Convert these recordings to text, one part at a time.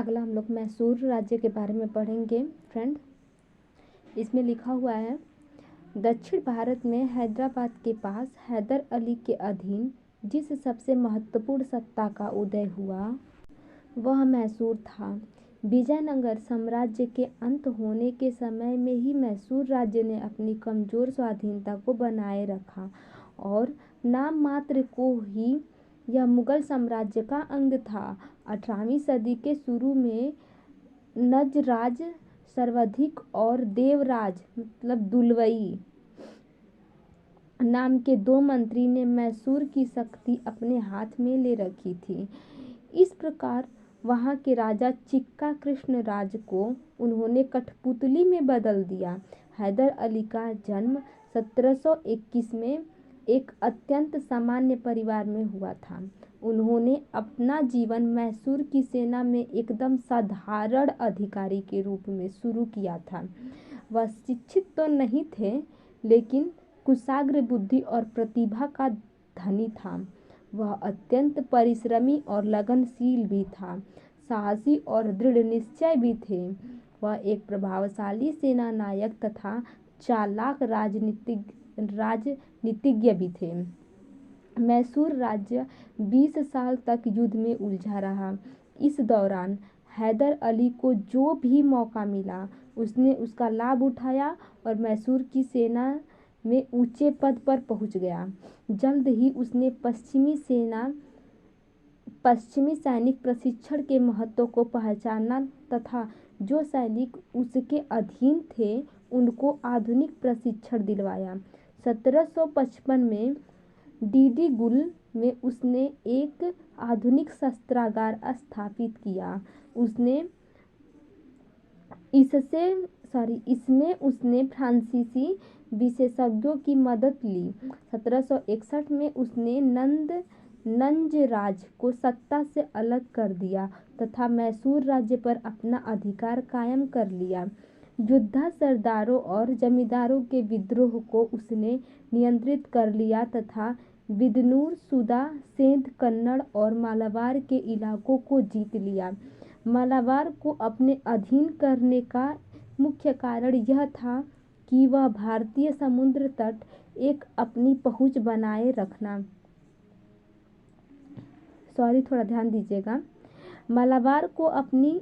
अगला हम लोग मैसूर राज्य के बारे में पढ़ेंगे फ्रेंड। इसमें लिखा हुआ है, दक्षिण भारत में हैदराबाद के पास हैदर अली के अधीन जिस सबसे महत्वपूर्ण सत्ता का उदय हुआ वह मैसूर था। विजयनगर साम्राज्य के अंत होने के समय में ही मैसूर राज्य ने अपनी कमजोर स्वाधीनता को बनाए रखा और नाम मात्र को ही यह मुगल साम्राज्य का अंग था। 18वीं सदी के शुरू में नजराज सर्वाधिक और देवराज मतलब दुलवई नाम के 2 मंत्री ने मैसूर की शक्ति अपने हाथ में ले रखी थी। इस प्रकार वहां के राजा चिक्का कृष्ण राज को उन्होंने कठपुतली में बदल दिया। हैदर अली का जन्म 1721 में एक अत्यंत सामान्य परिवार में हुआ था। उन्होंने अपना जीवन मैसूर की सेना में एकदम साधारण अधिकारी के रूप में शुरू किया था। वह शिक्षित तो नहीं थे, लेकिन कुशाग्र बुद्धि और प्रतिभा का धनी था। वह अत्यंत परिश्रमी और लगनशील भी था, साहसी और दृढ़ निश्चय भी थे। वह एक प्रभावशाली सेना नायक तथा चालाक राजनीतिज्ञ भी थे। मैसूर राज्य 20 साल तक युद्ध में उलझा रहा। इस दौरान हैदर अली को जो भी मौका मिला उसने उसका लाभ उठाया और मैसूर की सेना में ऊंचे पद पर पहुंच गया। जल्द ही उसने पश्चिमी सैनिक प्रशिक्षण के महत्व को पहचाना तथा जो सैनिक उसके अधीन थे उनको आधुनिक प्रशिक्षण दिलवाया। 1755 में डीडीगुल में उसने एक आधुनिक शस्त्रागार स्थापित किया। इसमें उसने फ्रांसीसी विशेषज्ञों की मदद ली। 1761 में उसने नंजराज को सत्ता से अलग कर दिया तथा मैसूर राज्य पर अपना अधिकार कायम कर लिया। योद्धा सरदारों और जमींदारों के विद्रोह को उसने नियंत्रित कर लिया तथा बिदनूर, सुदा, सेंध, कन्नड़ और मालाबार के इलाकों को जीत लिया। मालाबार को अपने अधीन करने का मुख्य कारण यह था कि वह भारतीय समुद्र तट एक अपनी पहुंच बनाए रखना। थोड़ा ध्यान दीजिएगा। मालाबार को अपने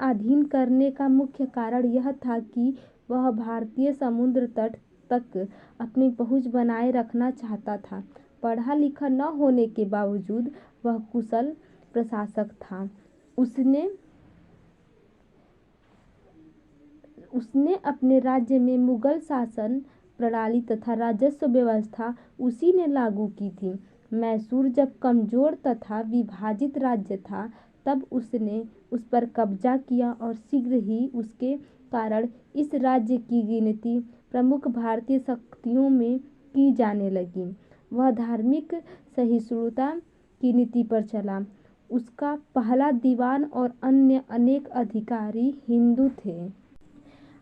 अधीन करने का मुख्य कारण यह था कि वह भारतीय समुद्र तट तक अपनी पहुंच बनाए रखना चाहता था। पढ़ा लिखा न होने के बावजूद वह कुशल प्रशासक था। उसने अपने राज्य में मुगल शासन प्रणाली तथा राजस्व व्यवस्था उसी ने लागू की थी। मैसूर जब कमजोर तथा विभाजित राज्य था तब उसने उस पर कब्जा किया और शीघ्र ही उसके कारण इस राज्य की गिनती प्रमुख भारतीय शक्तियों में की जाने लगी। वह धार्मिक सहिष्णुता की नीति पर चला। उसका पहला दीवान और अन्य अनेक अधिकारी हिंदू थे।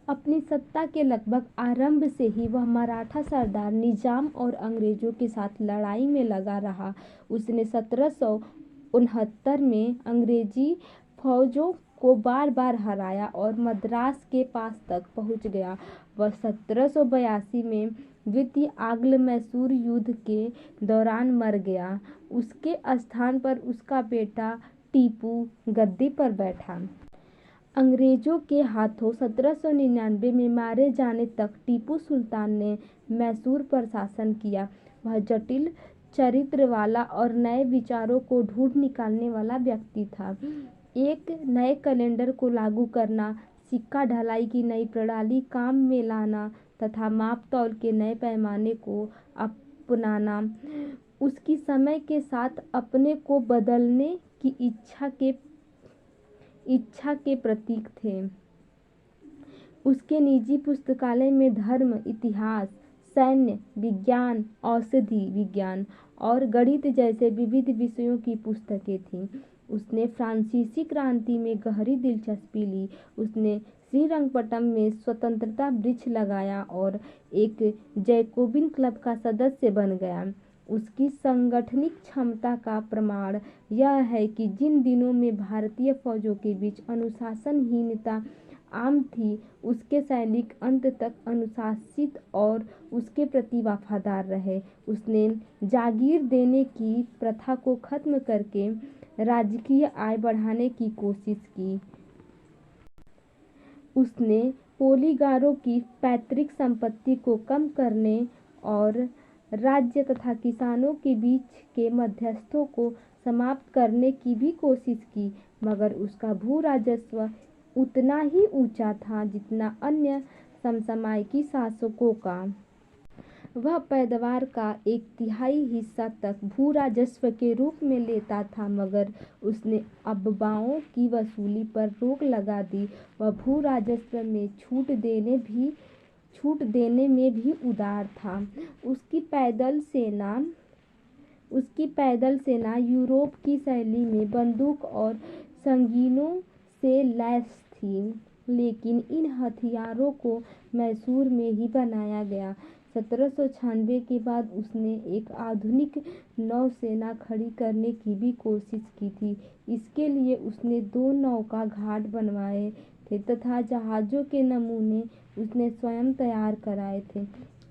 अपनी सत्ता के लगभग आरंभ से ही वह मराठा सरदार निजाम और अंग्रेजों के साथ लड़ाई में लगा रहा। उसने 1769 में अंग्रेजी फौजों को बार बार हराया और मद्रास के पास तक पहुंच गया। वह 1782 में द्वितीय आंग्ल मैसूर युद्ध के दौरान मर गया। उसके स्थान पर उसका बेटा टीपू गद्दी पर बैठा। अंग्रेजों के हाथों 1799 में मारे जाने तक टीपू सुल्तान ने मैसूर पर शासन किया। वह जटिल चरित्र वाला और नए विचारों को ढूंढ निकालने वाला व्यक्ति था। एक नए कैलेंडर को लागू करना, सिक्का ढलाई की नई प्रणाली काम में लाना तथा माप तौल के नए पैमाने को अपनाना उसकी समय के साथ अपने को बदलने की इच्छा के प्रतीक थे। उसके निजी पुस्तकालय में धर्म, इतिहास, सैन्य विज्ञान, औषधि विज्ञान और गणित जैसे विविध विषयों की पुस्तकें थीं। उसने फ्रांसीसी क्रांति में गहरी दिलचस्पी ली। उसने श्रीरंगपट्टम में स्वतंत्रता वृक्ष लगाया और एक जैकोबिन क्लब का सदस्य बन गया। उसकी सांगठनिक क्षमता का प्रमाण यह है कि जिन दिनों में भारतीय फौजों के बीच अनुशासनहीनता आम थी, उसके सैनिक अंत तक अनुशासित और उसके प्रति वफादार रहे। उसने जागीर देने की प्रथा को खत्म करके राजकीय आय बढ़ाने की कोशिश की। उसने पोलीगारों की पैतृक संपत्ति को कम करने और राज्य तथा किसानों के बीच के मध्यस्थों को समाप्त करने की भी कोशिश की, मगर उसका भू राजस्व उतना ही ऊंचा था जितना अन्य समसामयिक शासकों का। वह पैदावार का 1/3 हिस्सा तक भू राजस्व के रूप में लेता था, मगर उसने अब्बाओं की वसूली पर रोक लगा दी। वह भू राजस्व में छूट देने में भी उदार था। उसकी पैदल सेना यूरोप की शैली में बंदूक और संगीनों से लैस थी, लेकिन इन हथियारों को मैसूर में ही बनाया गया। 1796 के बाद उसने एक आधुनिक नौसेना खड़ी करने की भी कोशिश की थी। इसके लिए उसने 2 नौका घाट बनवाए थे तथा जहाज़ों के नमूने उसने स्वयं तैयार कराए थे।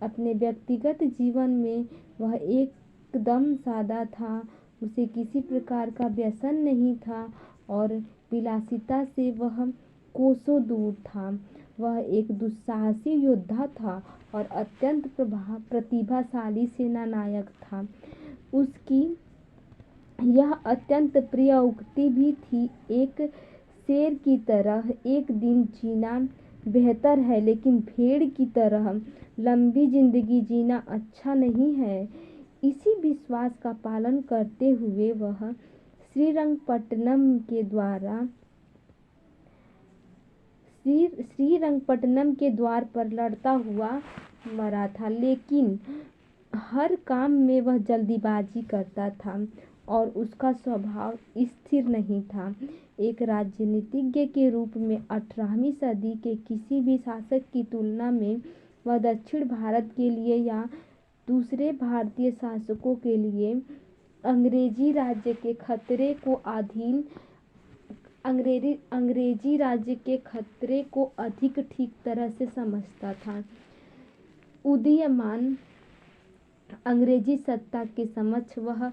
अपने व्यक्तिगत जीवन में वह एकदम सादा था। उसे किसी प्रकार का व्यसन नहीं था और विलासिता से वह कोसों दूर था। वह एक दुस्साहसी योद्धा था और अत्यंत प्रतिभाशाली सेनानायक था। उसकी यह अत्यंत प्रिय उक्ति भी थी, एक शेर की तरह एक दिन जीना बेहतर है, लेकिन भेड़ की तरह लंबी जिंदगी जीना अच्छा नहीं है। इसी विश्वास का पालन करते हुए वह श्रीरंगपट्टनम के द्वार पर लड़ता हुआ मरा था, लेकिन हर काम में वह जल्दीबाजी करता था और उसका स्वभाव स्थिर नहीं था। एक राजनीतिज्ञ के रूप में 18वीं सदी के किसी भी शासक की तुलना में वह दक्षिण भारत के लिए या दूसरे भारतीय शासकों के लिए अंग्रेजी राज्य के खतरे को अधिक ठीक तरह से समझता था। उदीयमान अंग्रेजी सत्ता के समक्ष वह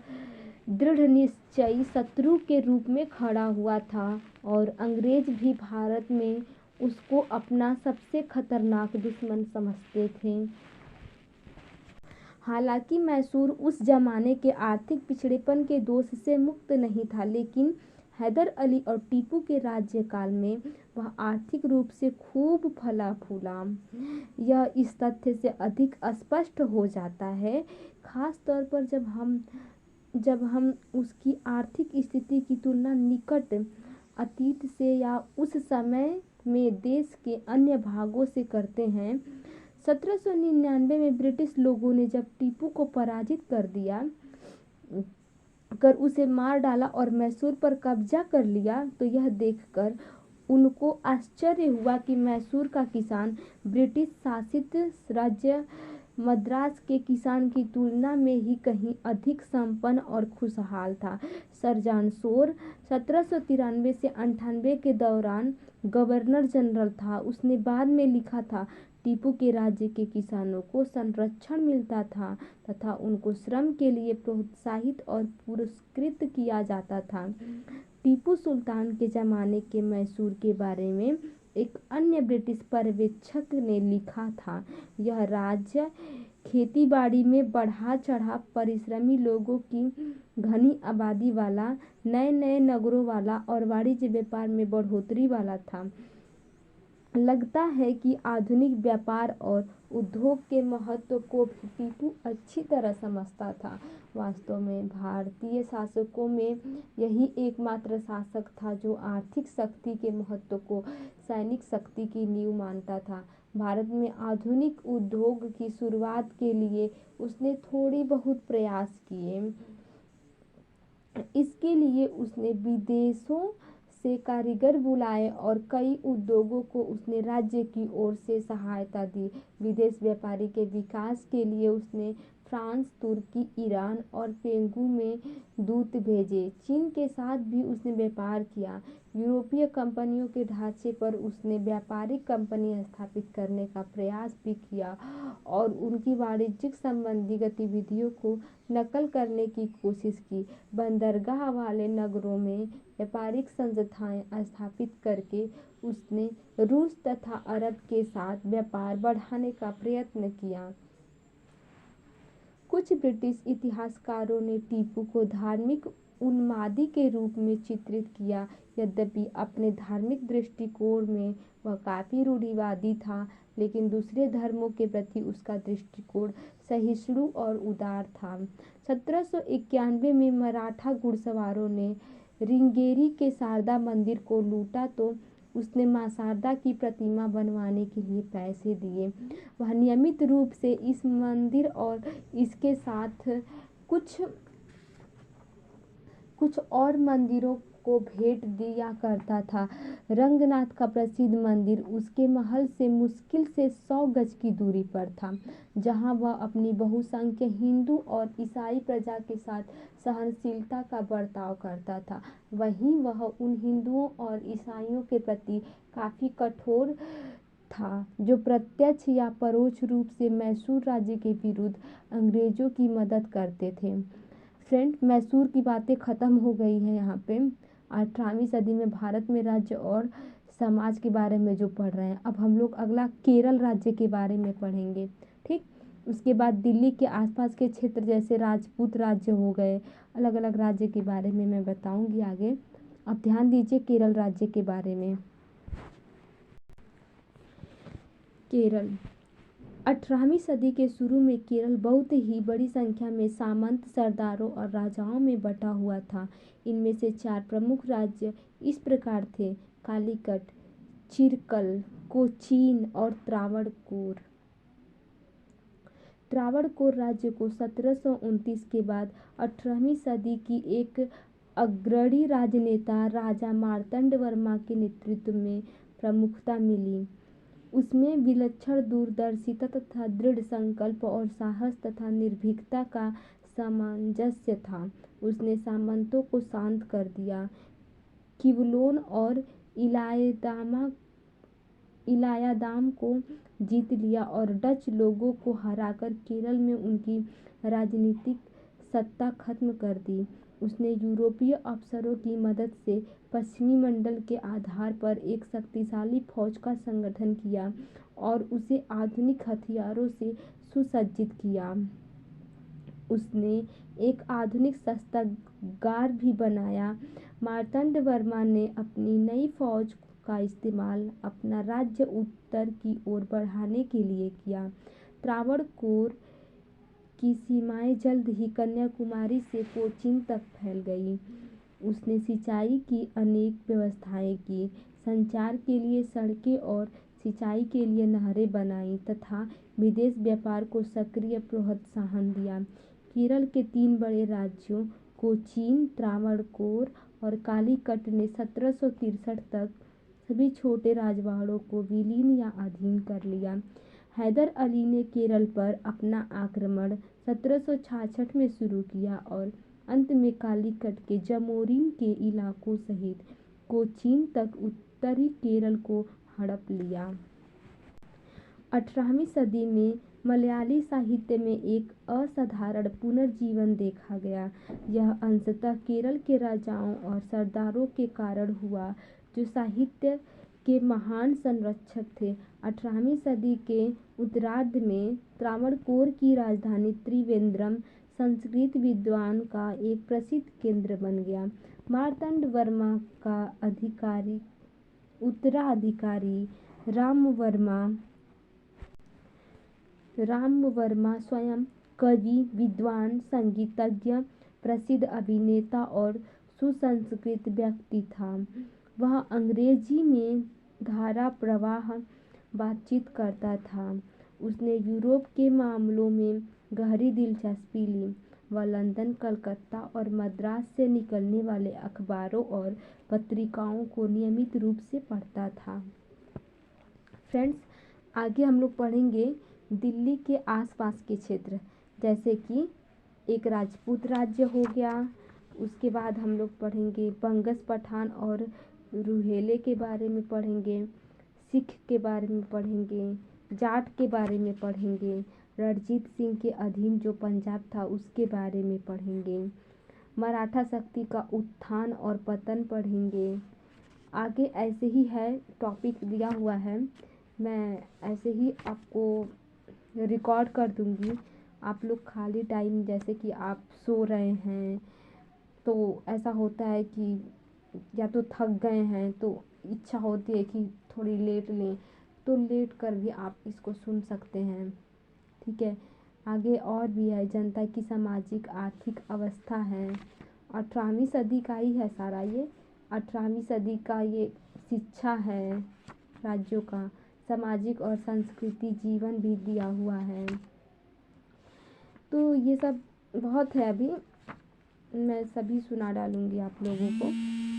दृढ़ निश्चयी शत्रु के रूप में खड़ा हुआ था और अंग्रेज भी भारत में उसको अपना सबसे खतरनाक दुश्मन समझते थे। हालांकि मैसूर उस जमाने के आर्थिक पिछड़ेपन के दोष से मुक्त नहीं था, लेकिन हैदर अली और टीपू के राज्यकाल में वह आर्थिक रूप से खूब फला फूला। यह इस तथ्य से अधिक स्पष्ट हो जाता है, खास तौर पर जब हम उसकी आर्थिक स्थिति की तुलना निकट अतीत से या उस समय में देश के अन्य भागों से करते हैं। 1799 में ब्रिटिश लोगों ने जब टीपू को पराजित कर उसे मार डाला और मैसूर पर कब्जा कर लिया, तो यह देखकर उनको आश्चर्य हुआ कि मैसूर का किसान ब्रिटिश शासित राज्य मद्रास के किसान की तुलना में ही कहीं अधिक संपन्न और खुशहाल था। सर जॉन शोर 1793 से 98 के दौरान गवर्नर जनरल था। उसने बाद में लिखा था, टीपू के राज्य के किसानों को संरक्षण मिलता था तथा उनको श्रम के लिए प्रोत्साहित और पुरस्कृत किया जाता था। टीपू सुल्तान के ज़माने के मैसूर के बारे में एक अन्य ब्रिटिश पर्यवेक्षक ने लिखा था, यह राज्य खेतीबाड़ी में बढ़ा चढ़ा, परिश्रमी लोगों की घनी आबादी वाला, नए नए नगरों वाला और वाणिज्य व्यापार में बढ़ोतरी वाला था। लगता है कि आधुनिक व्यापार और उद्योग के महत्व को भी टीपू अच्छी तरह समझता था। वास्तव में भारतीय शासकों में यही एकमात्र शासक था जो आर्थिक शक्ति के महत्व को सैनिक शक्ति की नींव मानता था। भारत में आधुनिक उद्योग की शुरुआत के लिए उसने थोड़ी बहुत प्रयास किए। इसके लिए उसने विदेशों से कारीगर बुलाए और कई उद्योगों को उसने राज्य की ओर से सहायता दी। विदेश व्यापारी के विकास के लिए उसने फ्रांस, तुर्की, ईरान और पेंगू में दूत भेजे। चीन के साथ भी उसने व्यापार किया। यूरोपीय कंपनियों के ढांचे पर उसने व्यापारिक कंपनी स्थापित करने का प्रयास भी किया और उनकी वाणिज्यिक संबंधी गतिविधियों को नकल करने की कोशिश की। बंदरगाह वाले नगरों में व्यापारिक संस्थाएं स्थापित करके उसने रूस तथा अरब के साथ व्यापार बढ़ाने का प्रयत्न किया। कुछ ब्रिटिश इतिहासकारों ने टीपू को धार्मिक उन्मादी के रूप में चित्रित किया। यद्यपि अपने धार्मिक दृष्टिकोण में वह काफी रूढ़िवादी था, लेकिन दूसरे धर्मों के प्रति उसका दृष्टिकोण सहिष्णु और उदार था। 1791 में मराठा घुड़सवारों ने श्रृंगेरी के शारदा मंदिर को लूटा तो उसने मां शारदा की प्रतिमा बनवाने के लिए पैसे दिए। वह नियमित रूप से इस मंदिर और इसके साथ कुछ और मंदिरों को भेंट दिया करता था। रंगनाथ का प्रसिद्ध मंदिर उसके महल से मुश्किल से 100 गज की दूरी पर था, जहां वह अपनी बहुसंख्य हिंदू और ईसाई प्रजा के साथ सहनशीलता का बर्ताव करता था। वहीं वह उन हिंदुओं और ईसाइयों के प्रति काफी कठोर था जो प्रत्यक्ष या परोक्ष रूप से मैसूर राज्य के विरुद्ध अंग्रेजों की मदद करते थे। फ्रेंड, मैसूर की बातें खत्म हो गई है। यहाँ पे 18वीं सदी में भारत में राज्य और समाज के बारे में जो पढ़ रहे हैं, अब हम लोग अगला केरल राज्य के बारे में पढ़ेंगे। ठीक, उसके बाद दिल्ली के आसपास के क्षेत्र जैसे राजपूत राज्य हो गए, अलग अलग राज्य के बारे में मैं बताऊंगी आगे। अब ध्यान दीजिए केरल राज्य के बारे में। केरल 18वीं सदी के शुरू में केरल बहुत ही बड़ी संख्या में सामंत, सरदारों और राजाओं में बटा हुआ था। इनमें से 4 प्रमुख राज्य इस प्रकार थे: कालीकट, चिरकल, कोचीन और त्रावणकोर। त्रावणकोर राज्य को 1729 के बाद 18वीं सदी की एक अग्रणी राजनेता राजा मार्तंड वर्मा के नेतृत्व में प्रमुखता मिली। उसमें विलक्षण दूरदर्शिता तथा दृढ़ संकल्प और साहस तथा निर्भीकता का सामंजस्य था। उसने सामंतों को शांत कर दिया, किवलोन और इलायादाम को जीत लिया और डच लोगों को हराकर केरल में उनकी राजनीतिक सत्ता खत्म कर दी। उसने यूरोपीय अफसरों की मदद से पश्चिमी मंडल के आधार पर एक शक्तिशाली फौज का संगठन किया और उसे आधुनिक हथियारों से सुसज्जित किया। उसने एक आधुनिक शस्त्रागार भी बनाया। मार्तंड वर्मा ने अपनी नई फौज का इस्तेमाल अपना राज्य उत्तर की ओर बढ़ाने के लिए किया। त्रावणकोर की सीमाएं जल्द ही कन्याकुमारी से कोचीन तक फैल गईं। उसने सिंचाई की अनेक व्यवस्थाएं की, संचार के लिए सड़कें और सिंचाई के लिए नहरें बनाईं तथा विदेश व्यापार को सक्रिय प्रोत्साहन दिया। केरल के 3 बड़े राज्यों कोचीन, त्रावणकोर और कालीकट ने 1763 तक सभी छोटे राजवाड़ों को विलीन या अधीन कर लिया। हैदर अली ने केरल पर अपना आक्रमण 1766 में शुरू किया और अंत में कालीकट के जमोरिन के इलाकों सहित कोचीन तक उत्तरी केरल को हड़प लिया। 18वीं सदी में मलयाली साहित्य में एक असाधारण पुनर्जीवन देखा गया। यह अंशतः केरल के राजाओं और सरदारों के कारण हुआ, जो साहित्य के महान संरक्षक थे। 18वीं सदी के उत्तरार्ध में त्रावणकोर की राजधानी त्रिवेंद्रम संस्कृत विद्वान का एक प्रसिद्ध केंद्र बन गया। मार्तंड वर्मा का उत्तराधिकारी रामवर्मा स्वयं कवि, विद्वान, संगीतज्ञ, प्रसिद्ध अभिनेता और सुसंस्कृत व्यक्ति था। वह अंग्रेजी में धारा प्रवाह बातचीत करता था। उसने यूरोप के मामलों में गहरी दिलचस्पी ली। वह लंदन, कलकत्ता और मद्रास से निकलने वाले अखबारों और पत्रिकाओं को नियमित रूप से पढ़ता था। फ्रेंड्स, आगे हम लोग पढ़ेंगे दिल्ली के आसपास के क्षेत्र। जैसे कि एक राजपूत राज्य हो गया। उसके बाद हम लोग पढ़ेंगे बंगस पठान और रूहेले के बारे में पढ़ेंगे, सिख के बारे में पढ़ेंगे, जाट के बारे में पढ़ेंगे, रणजीत सिंह के अधीन जो पंजाब था उसके बारे में पढ़ेंगे, मराठा शक्ति का उत्थान और पतन पढ़ेंगे। आगे ऐसे ही है, टॉपिक दिया हुआ है, मैं ऐसे ही आपको रिकॉर्ड कर दूँगी। आप लोग खाली टाइम जैसे कि आप सो रहे हैं तो ऐसा होता है कि या तो थक गए हैं तो इच्छा होती है कि थोड़ी लेट लें, तो लेट कर भी आप इसको सुन सकते हैं। ठीक है, आगे और भी है, जनता की सामाजिक आर्थिक अवस्था है। 18वीं सदी का ही है सारा ये, 18वीं सदी का ये शिक्षा है, राज्यों का सामाजिक और संस्कृति जीवन भी दिया हुआ है। तो ये सब बहुत है, अभी मैं सभी सुना डालूँगी आप लोगों को।